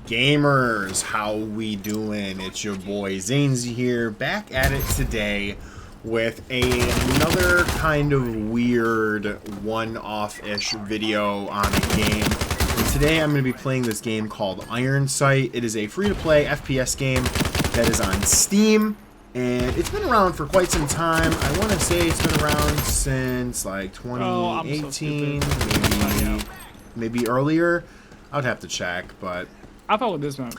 Gamers, how we doing? It's your boy Zanezy here, back at it today with another kind of weird one-off-ish video on a game. And today I'm going to be playing this game called Ironsight. It is a free-to-play FPS game that is on Steam, and it's been around for quite some time. I want to say it's been around since like 2018, maybe earlier. I would have to check, but I'll follow this one.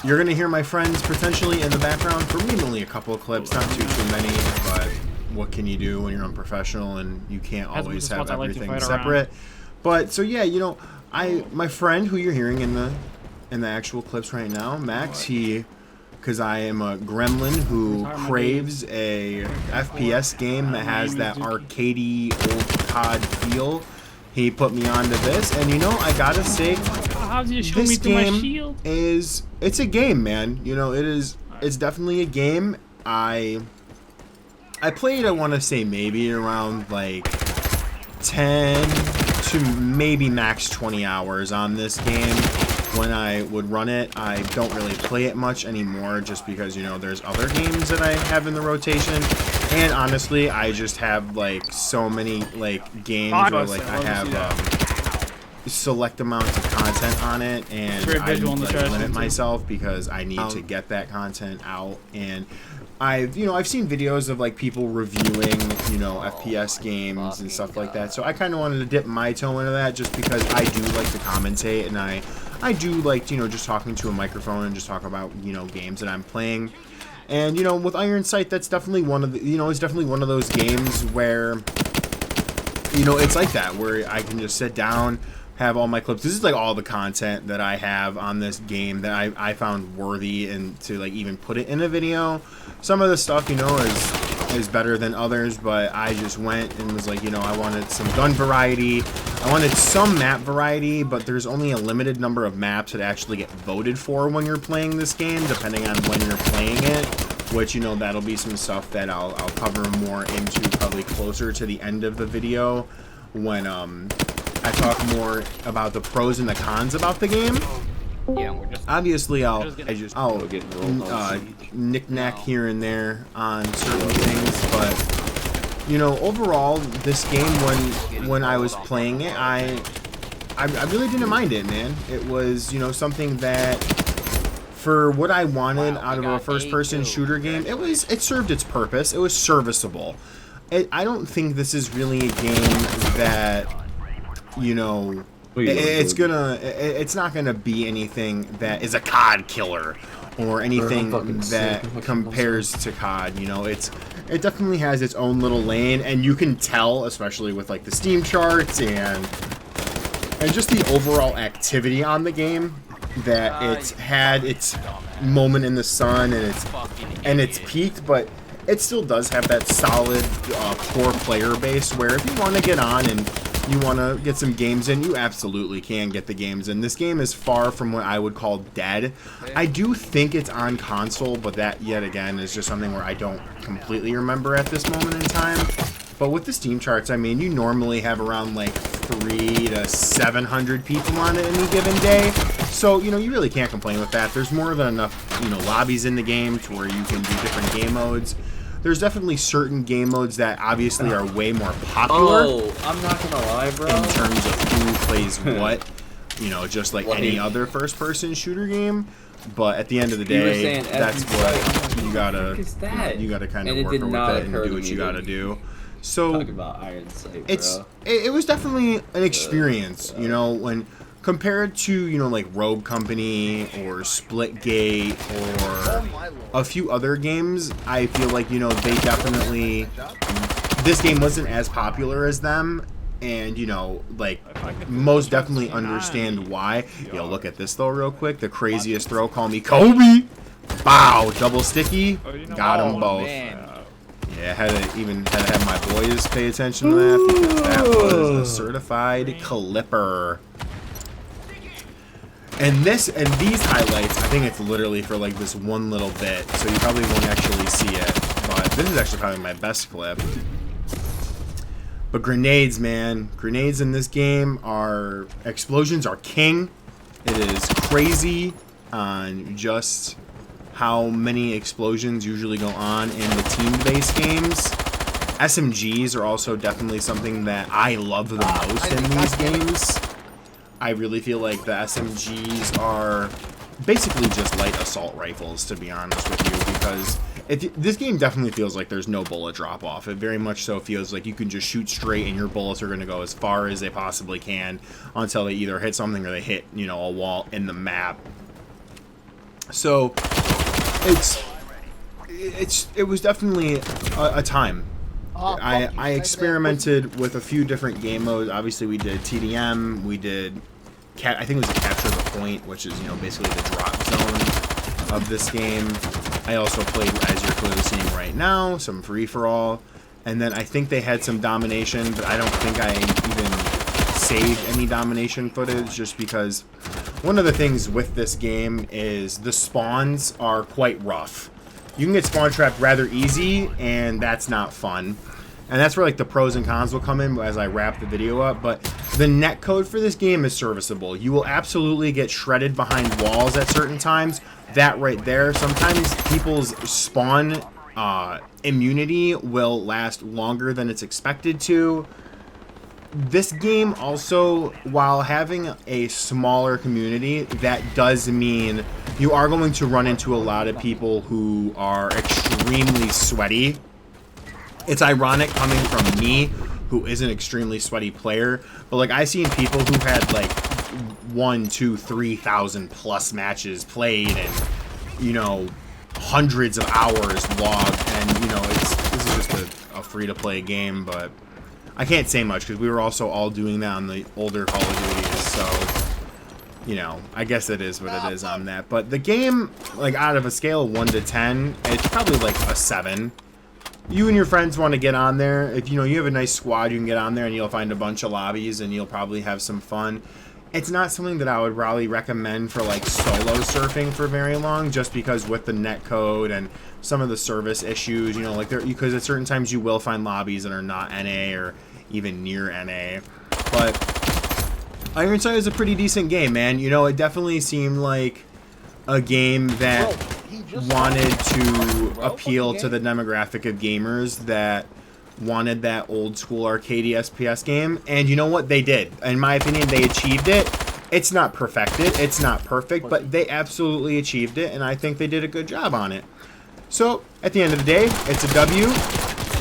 You're gonna hear my friends potentially in the background for maybe only a couple of clips, not too many, but what can you do when you're unprofessional and you can't always have everything separate. But so yeah, you know, my friend who you're hearing in the actual clips right now, Max, because I am a gremlin who craves a FPS game that has that arcadey old COD feel. He put me onto this, and you know, I gotta say, this game it's a game, man. You know, it's definitely a game. I played, I want to say maybe around like 10 to maybe max 20 hours on this game when I would run it. I don't really play it much anymore just because, you know, there's other games that I have in the rotation. And honestly, I just have like so many like games where like I have select amounts of content on it, and I like, limit myself because I need to get that content out. And I've seen videos of like people reviewing, you know, FPS games and stuff like that. So I kind of wanted to dip my toe into that just because I do like to commentate, and I do like, you know, just talking to a microphone and just talk about, you know, games that I'm playing. And, you know, with Ironsight, that's definitely one of the, you know, it's definitely one of those games where, you know, it's like that, where I can just sit down, have all my clips. This is like all the content that I have on this game that I found worthy and to like even put it in a video. Some of the stuff, you know, is better than others, but I just went and was like, you know, I wanted some gun variety. I wanted some map variety, but there's only a limited number of maps that actually get voted for when you're playing this game, depending on when you're playing it, which, you know, that'll be some stuff that I'll cover more into probably closer to the end of the video when I talk more about the pros and the cons about the game. Yeah, we're just obviously I'll knick-knack here and there on certain things, but you know, overall, this game, when I was playing it, I really didn't mind it, man. It was, you know, something that, for what I wanted out of a first-person shooter game, it served its purpose. It was serviceable. I don't think this is really a game that, you know, it's not gonna be anything that is a COD killer or anything that compares to COD. You know, it definitely has its own little lane, and you can tell, especially with like the Steam charts and just the overall activity on the game, that it's had its moment in the sun and it's peaked, but it still does have that solid core player base where if you want to get on and you want to get some games in, you absolutely can get the games in. This game is far from what I would call dead. I do think it's on console, but that, yet again, is just something where I don't completely remember at this moment in time. But with the Steam charts, I mean, you normally have around like 300 to 700 people on it any given day. So, you know, you really can't complain with that. There's more than enough, you know, lobbies in the game to where you can do different game modes. There's definitely certain game modes that obviously are way more popular. Oh, I'm not gonna lie, bro. In terms of who plays what, you know, just like any other first-person shooter game. But at the end of the day, that's what you gotta kind of work with it and do what you gotta do. So it was definitely an experience, you know, when compared to, you know, like Rogue Company or Splitgate or a few other games. I feel like, you know, they definitely, this game wasn't as popular as them, and, you know, like, most definitely understand why. Yo, look at this though real quick. The craziest throw, call me Kobe. Bow, double sticky, got them both. Yeah, had to have my boys pay attention to that, because that was a certified clipper. And these highlights, I think it's literally for like this one little bit, so you probably won't actually see it. But this is actually probably my best clip. But grenades, man. Grenades in this game are... Explosions are king. It is crazy on just how many explosions usually go on in the team-based games. SMGs are also definitely something that I love the most in these games. I really feel like the SMGs are basically just light assault rifles, to be honest with you, because this game definitely feels like there's no bullet drop-off. It very much so feels like you can just shoot straight and your bullets are going to go as far as they possibly can until they either hit something or they hit, you know, a wall in the map. So it was definitely a time. I experimented with a few different game modes. Obviously, we did TDM, we did I think it was a capture the point, which is, you know, basically the drop zone of this game. I also played, as you're clearly seeing right now, some free-for-all. And then I think they had some domination, but I don't think I even saved any domination footage, just because one of the things with this game is the spawns are quite rough. You can get spawn trapped rather easy, and that's not fun. And that's where like the pros and cons will come in as I wrap the video up. But the netcode for this game is serviceable. You will absolutely get shredded behind walls at certain times. That right there. Sometimes people's spawn immunity will last longer than it's expected to. This game also, while having a smaller community, that does mean you are going to run into a lot of people who are extremely sweaty. It's ironic coming from me, who is an extremely sweaty player, but like I've seen people who had like 1, 2, 3,000 plus matches played and, you know, hundreds of hours logged, and you know, this is just a free-to-play game, but I can't say much because we were also all doing that on the older Call of Duties, so, you know, I guess it is what it is on that. But the game, like out of a scale of 1 to 10, it's probably like a 7. You and your friends want to get on there. If you know you have a nice squad, you can get on there and you'll find a bunch of lobbies and you'll probably have some fun. It's not something that I would probably recommend for like solo surfing for very long, just because with the netcode and some of the service issues, you know, like because at certain times you will find lobbies that are not NA or even near NA. But Ironsight is a pretty decent game, man. You know, it definitely seemed like a game that wanted to appeal to the demographic of gamers that wanted that old school arcadey SPS game, and you know what, they did. In my opinion, they achieved it. It's not perfected, it's not perfect, but they absolutely achieved it, and I think they did a good job on it. So at the end of the day, it's a W.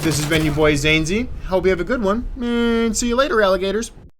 This has been your boy Zanezy. Hope you have a good one, and see you later, alligators.